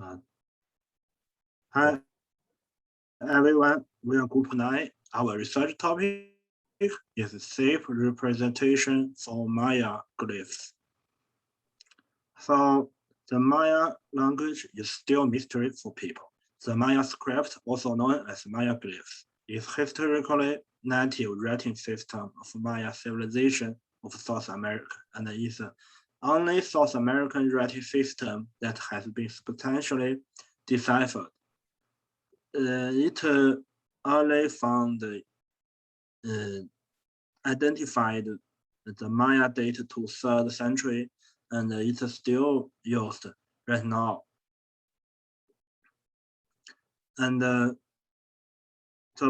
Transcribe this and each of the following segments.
Uh, Hi everyone, we are Group 9. Our research topic is safe representation for Maya glyphs. So the Maya language is still a mystery for people. The Maya script, also known as Maya glyphs, is historically native writing system of Maya civilization of South America and is the only South American writing system that has been substantially deciphered. It early found uh, identified the Maya date to 3rd century, and it's still used right now. And the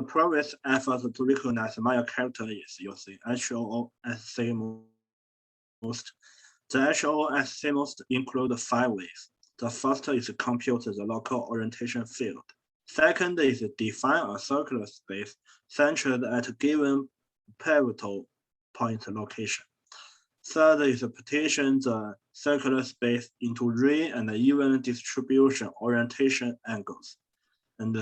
previous effort to recognize Maya character is using HOSC most. The HOSC most include 5 ways. The first is compute the local orientation field. Second is define a circular space centered at a given pivotal point location. Third is partition the circular space into real and even distribution orientation angles. And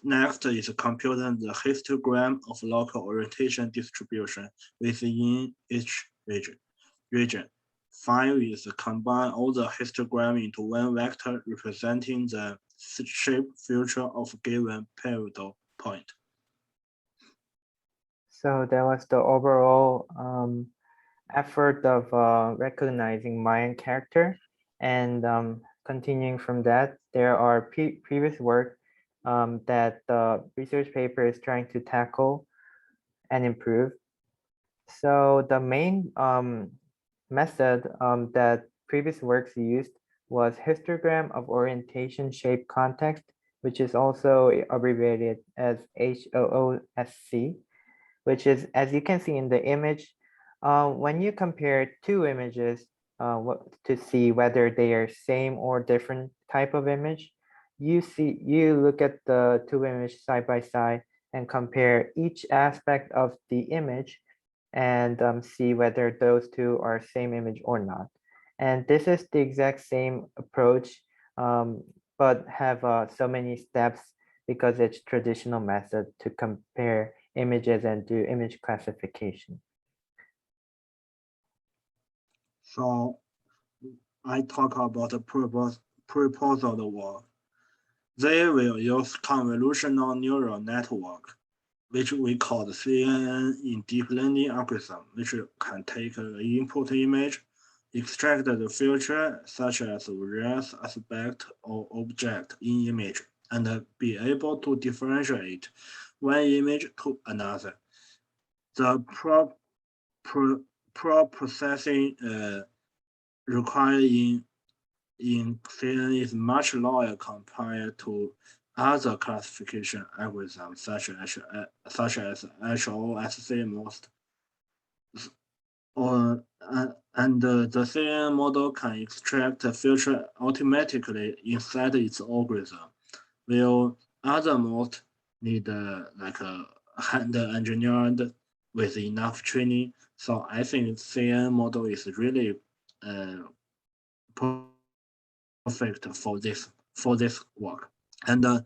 next is computing the histogram of local orientation distribution within each region. 5 is combine all the histogram into one vector representing the shape feature of a given pivotal point. So that was the overall effort of recognizing Mayan character. And continuing from that, there are previous work that the research paper is trying to tackle and improve. So the main method that previous works used was histogram of orientation shape context, which is also abbreviated as HOOSC, which is, as you can see in the image, when you compare two images to see whether they are same or different type of image, you look at the two images side by side and compare each aspect of the image and see whether those two are same image or not. And this is the exact same approach, but have so many steps because it's traditional method to compare images and do image classification. So I talk about the proposal work. They will use convolutional neural network, which we call the CNN in deep learning algorithm, which can take an input image, extract the feature such as various aspect or object in image, and be able to differentiate one image to another. The processing required in CNN is much lower compared to other classification algorithms such as HOSC most. And the CNN model can extract a feature automatically inside its algorithm, while other most need like a hand engineered with enough training. So I think CNN model is really perfect for this work. And the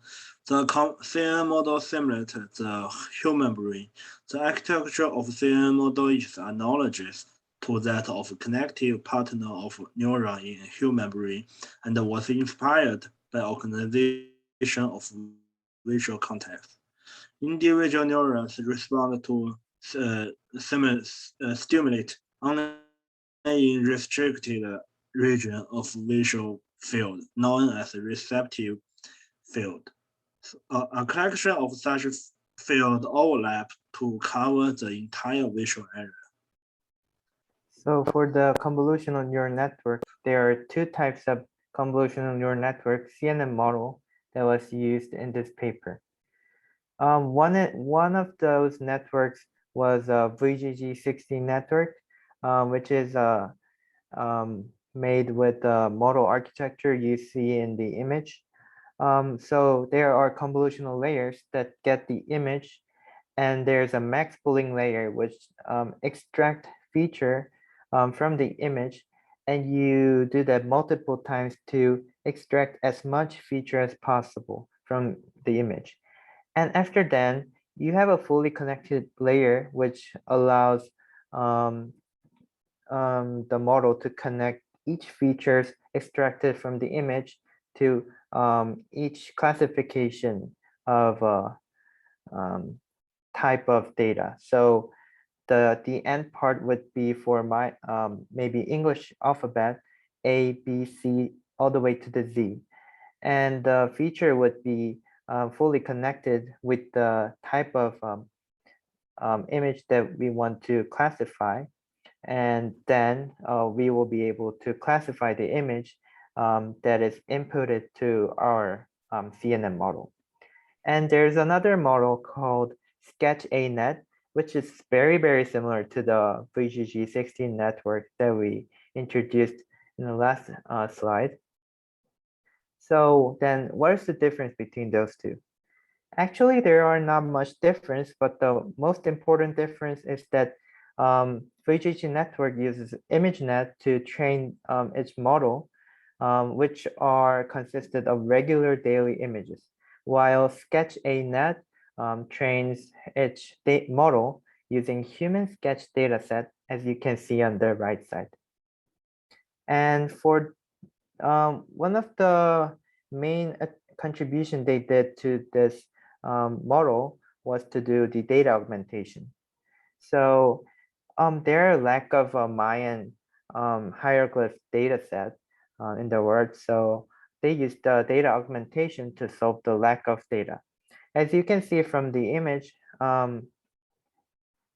CNN model simulates the human brain. The architecture of CNN model is analogous to that of connective partner of neuron in human brain and was inspired by organization of visual context. Individual neurons respond to stimulate only in restricted region of visual field, known as receptive field. A collection of such field overlap to cover the entire visual area. So for the convolutional neural network, there are two types of convolutional neural network CNN model that was used in this paper. One of those networks was a VGG60 network, which is made with the model architecture you see in the image. So there are convolutional layers that get the image, and there's a max pooling layer which extract feature from the image and you do that multiple times to extract as much feature as possible from the image. And after then, you have a fully connected layer, which allows the model to connect each features extracted from the image to each classification of type of data. So the end part would be for my maybe English alphabet, A, B, C, all the way to the Z. And the feature would be fully connected with the type of image that we want to classify. And then we will be able to classify the image that is inputted to our CNN model. And there's another model called SketchANet, which is very, very similar to the VGG16 network that we introduced in the last slide. So then what is the difference between those two? Actually, there are not much difference, but the most important difference is that VGG network uses ImageNet to train its model, which are consisted of regular daily images, while SketchANet trains its model using human sketch dataset, as you can see on the right side. And for one of the main contribution they did to this model was to do the data augmentation. So there are lack of a Mayan hieroglyph data set in the world. So they used the data augmentation to solve the lack of data. As you can see from the image,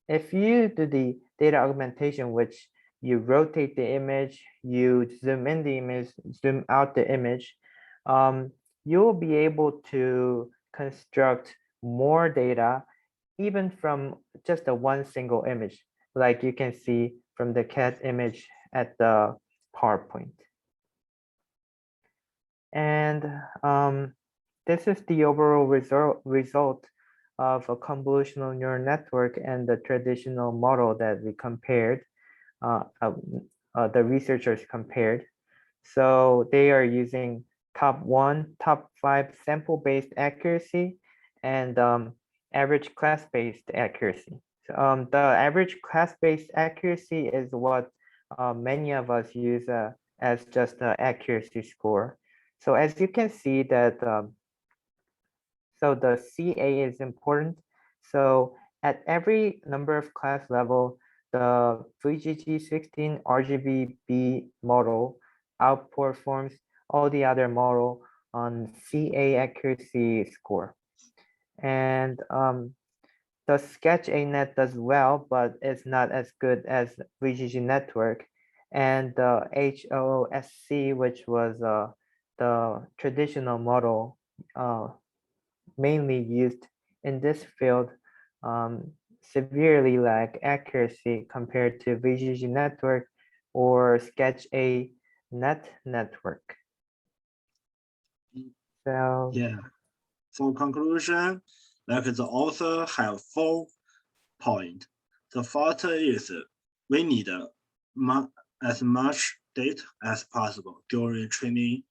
if you do the data augmentation, which you rotate the image, you zoom in the image, zoom out the image, you will be able to construct more data even from just a one single image, like you can see from the cat image at the PowerPoint. And this is the overall result of a convolutional neural network and the traditional model that we compared, the researchers compared. So they are using top 1, top 5 sample-based accuracy and average class-based accuracy. So, the average class-based accuracy is what many of us use as just the accuracy score. So as you can see that, so the CA is important. So at every number of class level, the VGG16 RGB-B model outperforms all the other model on CA accuracy score. And the SketchANet does well, but it's not as good as VGG network. And the HOOSC, which was the traditional model mainly used in this field, severely lack accuracy compared to VGG network or SketchANet network. So yeah, for conclusion, like the author have 4 points. The first is we need as much data as possible during training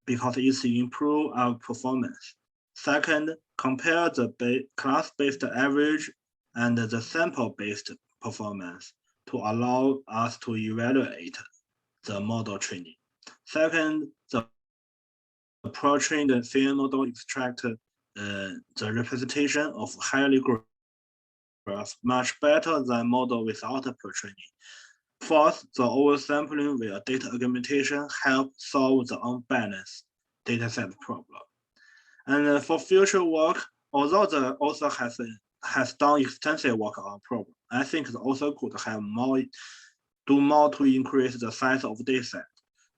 because it improves our performance. Second, compare the class-based average and the sample-based performance to allow us to evaluate the model training. Second, the pre-trained CNN model extract the representation of highly graph much better than model without pre-training. Fourth, the oversampling via data augmentation help solve the unbalanced dataset problem. And for future work, although the author has done extensive work on problem, I think the author could have do more to increase the size of dataset.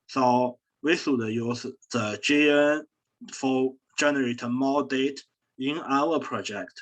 So we should use the GN for generate more data in our project